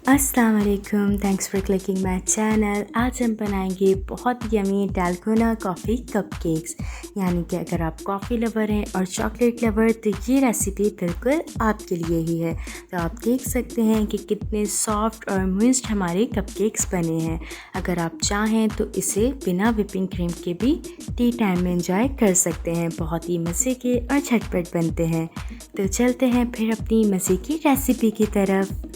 अस्सलाम वालेकुम, thanks for clicking my channel. आज हम बनाएंगे बहुत यमी डालगोना कॉफ़ी कपकेक्स। यानी कि अगर आप कॉफ़ी लवर हैं और चॉकलेट लवर तो ये रेसिपी बिल्कुल आपके लिए ही है। तो आप देख सकते हैं कि कितने सॉफ्ट और मॉइस्ट हमारे कपकेक्स बने हैं। अगर आप चाहें तो इसे बिना व्हिपिंग क्रीम के भी टी टाइम में एंजॉय कर सकते हैं। बहुत ही मज़े के और झटपट बनते हैं। तो चलते हैं फिर अपनी मज़े की रेसिपी की तरफ।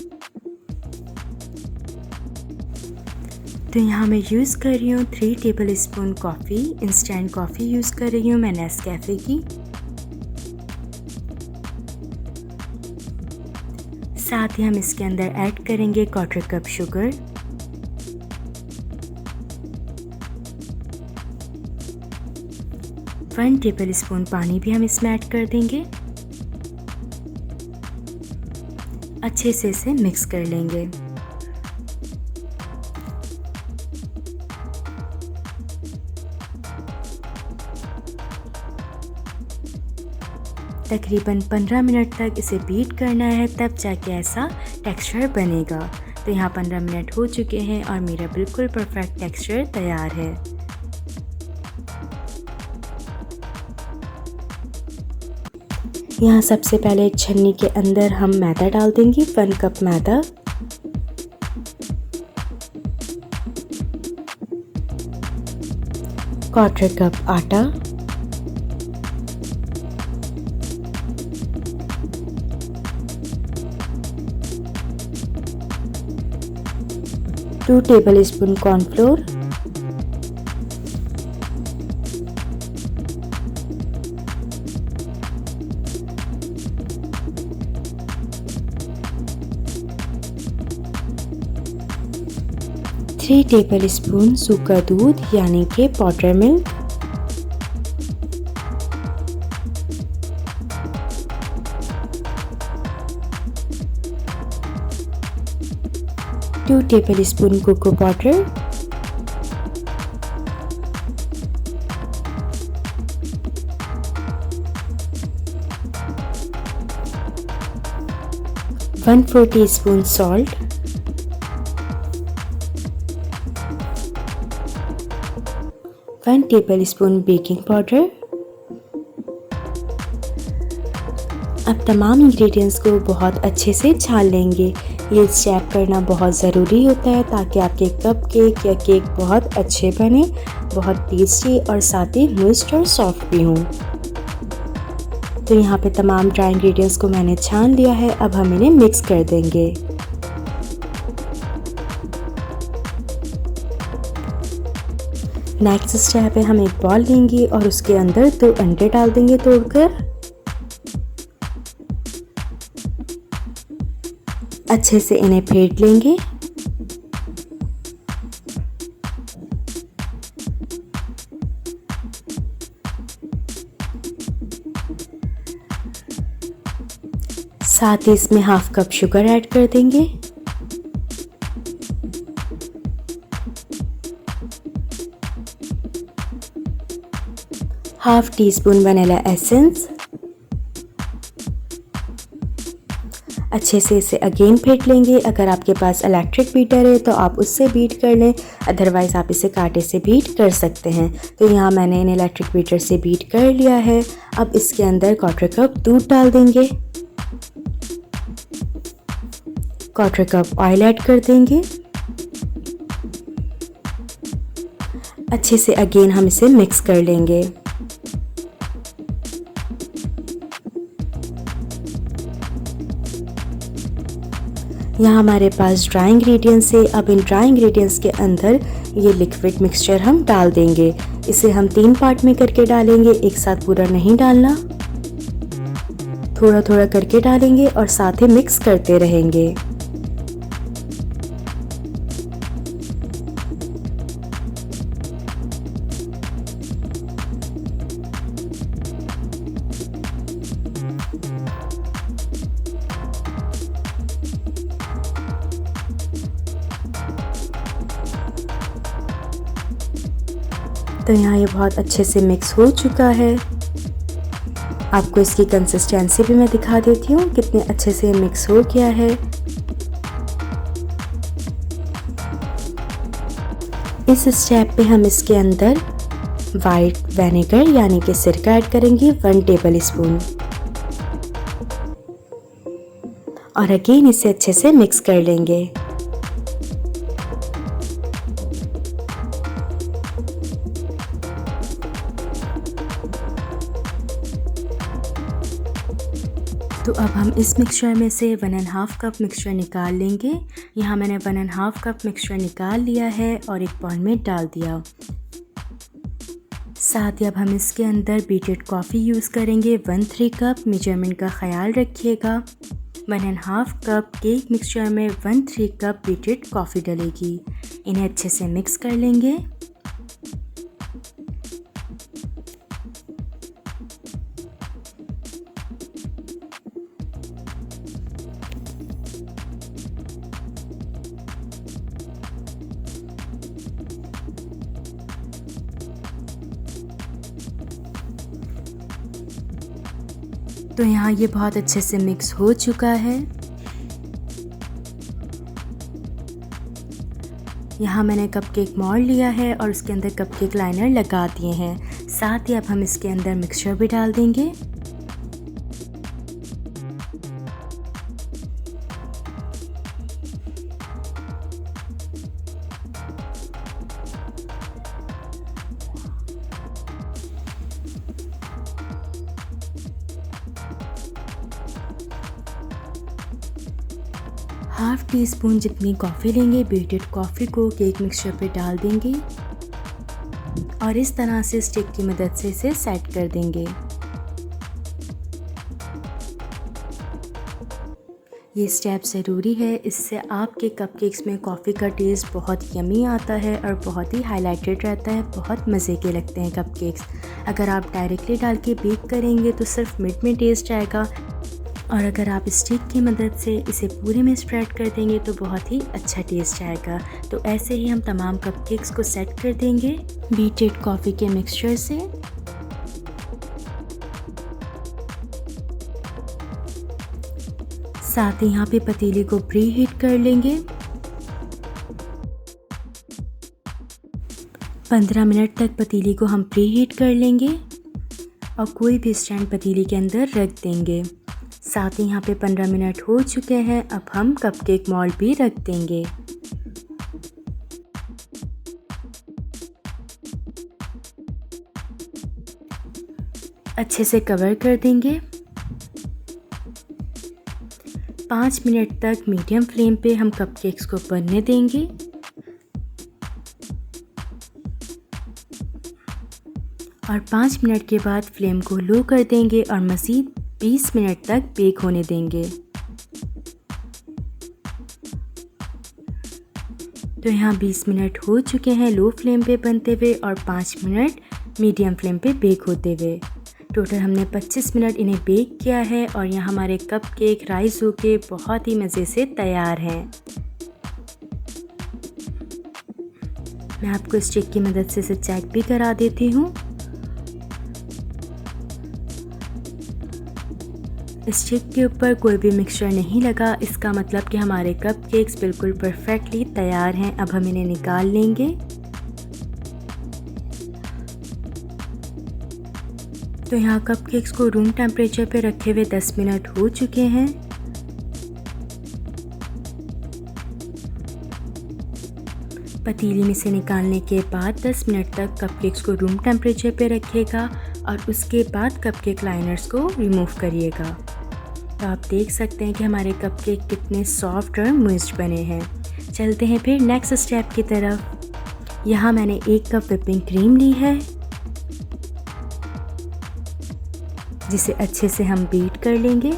तो यहाँ मैं यूज़ कर रही हूँ 3 table spoon coffee, instant coffee use कर रही हूँ मैं नेस्कैफ़े की। साथ ही हम इसके अंदर ऐड करेंगे 1/4 cup sugar, one table spoon पानी भी हम इसमें ऐड कर देंगे। अच्छे से इसे मिक्स कर लेंगे। तकरीबन 15 मिनट तक इसे बीट करना है, तब जाके ऐसा टेक्सचर बनेगा। तो यहाँ 15 मिनट हो चुके हैं और मेरा बिल्कुल परफेक्ट टेक्सचर तैयार है। यहाँ सबसे पहले एक छन्नी के अंदर हम मैदा डाल देंगे, 1 कप मैदा। क्वार्टर कप आटा, two tablespoon cornflour, three tablespoon सूखा दूध यानी कि powder milk, two tablespoon cocoa powder, one four teaspoon salt, one tablespoon baking powder. अब तमाम इंग्रेडिएंट्स को बहुत अच्छे से छान लेंगे। ये स्टेप करना बहुत ज़रूरी होता है ताकि आपके कपकेक या केक बहुत अच्छे बने, बहुत टेस्टी और साथ ही मॉइस्ट और सॉफ्ट भी हों। तो यहाँ पे तमाम ड्राई इंग्रेडिएंट्स को मैंने छान लिया है। अब हम इन्हें मिक्स कर देंगे। नेक्स्ट स्टेप है, हम एक बॉल लेंगे और उसके अंदर 2 अंडे डाल देंगे तोड़कर। अच्छे से इन्हें फेंट लेंगे। साथ ही इसमें हाफ कप शुगर ऐड कर देंगे। Half tea spoon vanilla essence. अच्छे से इसे अगेन फेंट लेंगे। अगर आपके पास इलेक्ट्रिक बीटर है तो आप उससे बीट कर लें, अदरवाइज़ आप इसे कांटे से बीट कर सकते हैं। तो यहाँ मैंने इन इलेक्ट्रिक बीटर से बीट कर लिया है। अब इसके अंदर 1/4 कप दूध डाल देंगे, 1/4 कप ऑयल ऐड कर देंगे। अच्छे से अगेन हम इसे मिक्स कर लेंगे। यहाँ हमारे पास ड्राई इंग्रेडिएंट्स है। अब इन ड्राई इंग्रेडिएंट्स के अंदर ये लिक्विड मिक्सचर हम डाल देंगे। इसे हम 3 पार्ट में करके डालेंगे, एक साथ पूरा नहीं डालना, थोड़ा थोड़ा करके डालेंगे और साथ ही मिक्स करते रहेंगे। तो यहाँ ये बहुत अच्छे से मिक्स हो चुका है। आपको इसकी कंसिस्टेंसी भी मैं दिखा देती हूँ कितने अच्छे से मिक्स हो गया है। इस स्टेप पे हम इसके अंदर वाइट विनेगर यानी कि सिरका ऐड करेंगे 1 टेबल स्पून और अगेन इसे अच्छे से मिक्स कर लेंगे। तो अब हम इस मिक्सचर में से 1.5 कप मिक्सचर निकाल लेंगे। यहाँ मैंने 1.5 कप मिक्सचर निकाल लिया है और एक बाउल में डाल दिया। साथ ही अब हम इसके अंदर बीटेड कॉफ़ी यूज़ करेंगे 1/3 कप। मेजरमेंट का ख्याल रखिएगा। 1.5 कप केक मिक्सचर में 1/3 कप बीटेड कॉफ़ी डलेगी। इन्हें अच्छे से मिक्स कर लेंगे। तो यहाँ ये बहुत अच्छे से मिक्स हो चुका है। यहाँ मैंने कपकेक मोल्ड लिया है और उसके अंदर कपकेक लाइनर लगा दिए हैं। साथ ही अब हम इसके अंदर मिक्सचर भी डाल देंगे। हाफ टी स्पून जितनी कॉफ़ी लेंगे, बीटेड कॉफ़ी को केक मिक्सचर पे डाल देंगे और इस तरह से स्टिक की मदद से इसे सेट कर देंगे। ये स्टेप ज़रूरी है, इससे आपके कपकेक्स में कॉफ़ी का टेस्ट बहुत यमी आता है और बहुत ही हाइलाइटेड रहता है। बहुत मज़े के लगते हैं कपकेक्स। अगर आप डायरेक्टली डाल के बेक करेंगे तो सिर्फ मिड में टेस्ट आएगा और अगर आप स्टिक की मदद से इसे पूरे में स्प्रेड कर देंगे तो बहुत ही अच्छा टेस्ट आएगा। तो ऐसे ही हम तमाम कपकेक्स को सेट कर देंगे बीटेड कॉफ़ी के मिक्सचर से। साथ ही यहाँ पे पतीले को प्री हीट कर लेंगे। 15 मिनट तक पतीली को हम प्री हीट कर लेंगे और कोई भी स्टैंड पतीली के अंदर रख देंगे। साथ ही यहाँ पे 15 मिनट हो चुके हैं। अब हम कपकेक मोल्ड भी रख देंगे। अच्छे से कवर कर देंगे। 5 मिनट तक मीडियम फ्लेम पे हम कपकेक्स को बनने देंगे। और 5 मिनट के बाद फ्लेम को लो कर देंगे और मज़ीद 20 मिनट तक बेक होने देंगे। तो यहाँ 20 मिनट हो चुके हैं लो फ्लेम पे बनते हुए और 5 मिनट मीडियम फ्लेम पे बेक होते हुए। टोटल हमने 25 मिनट इन्हें बेक किया है और यहाँ हमारे कपकेक राइस होके बहुत ही मज़े से तैयार हैं। मैं आपको स्टिक की मदद से इसे चेक भी करा देती हूँ। स्टिक के ऊपर कोई भी मिक्सचर नहीं लगा, इसका मतलब कि हमारे कपकेक्स बिल्कुल परफेक्टली तैयार हैं। अब हम इन्हें निकाल लेंगे। तो यहाँ कपकेक्स को रूम टेम्परेचर पे रखे हुए 10 मिनट हो चुके हैं। पतीली में से निकालने के बाद 10 मिनट तक कपकेक्स को रूम टेम्परेचर पे रखिएगा और उसके बाद कपकेक लाइनर्स को रिमूव करिएगा। तो आप देख सकते हैं कि हमारे कपकेक कितने सॉफ्ट और मॉइस्ट बने हैं। चलते हैं फिर नेक्स्ट स्टेप की तरफ। यहाँ मैंने 1 कप व्हिपिंग क्रीम ली है जिसे अच्छे से हम बीट कर लेंगे।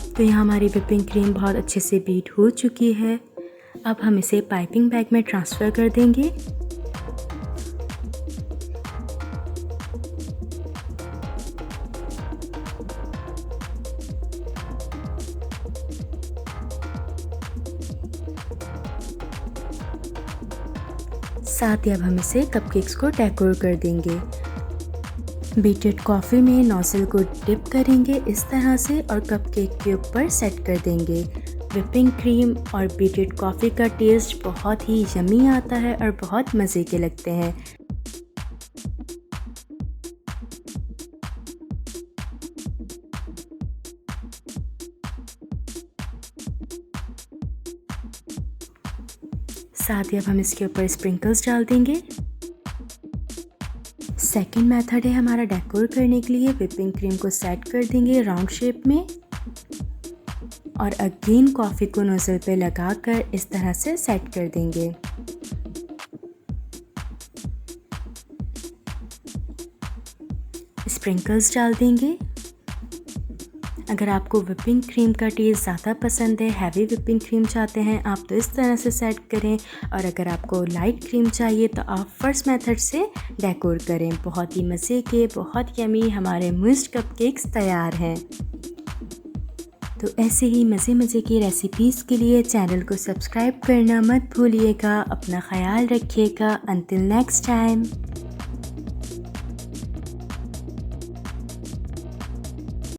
तो यहाँ हमारी व्हिपिंग क्रीम बहुत अच्छे से बीट हो चुकी है। अब हम इसे पाइपिंग बैग में ट्रांसफ़र कर देंगे। साथ ही अब हम इसे कपकेक्स को डेकोर कर देंगे। बीटेड कॉफ़ी में नोज़ल को डिप करेंगे इस तरह से और कपकेक के ऊपर सेट कर देंगे। व्हिपिंग क्रीम और बीटेड कॉफ़ी का टेस्ट बहुत ही यमी आता है और बहुत मज़े के लगते हैं। साथ ही अब हम इसके ऊपर स्प्रिंकल्स डाल देंगे। सेकंड मेथड है हमारा डेकोर करने के लिए। व्हिपिंग क्रीम को सेट कर देंगे राउंड शेप में और अगेन कॉफ़ी को नोज़ल पे लगाकर इस तरह से सेट कर देंगे। स्प्रिंकल्स डाल देंगे। अगर आपको व्हिपिंग क्रीम का टेस्ट ज़्यादा पसंद है, हैवी व्हिपिंग क्रीम चाहते हैं आप, तो इस तरह से सेट करें और अगर आपको लाइट क्रीम चाहिए तो आप फर्स्ट मेथड से डेकोर करें। बहुत ही मज़े के, बहुत यमी हमारे मुइस्ट कपकेक्स तैयार हैं। तो ऐसे ही मज़े की रेसिपीज़ के लिए चैनल को सब्सक्राइब करना मत भूलिएगा। अपना ख्याल रखिएगा। Until next time.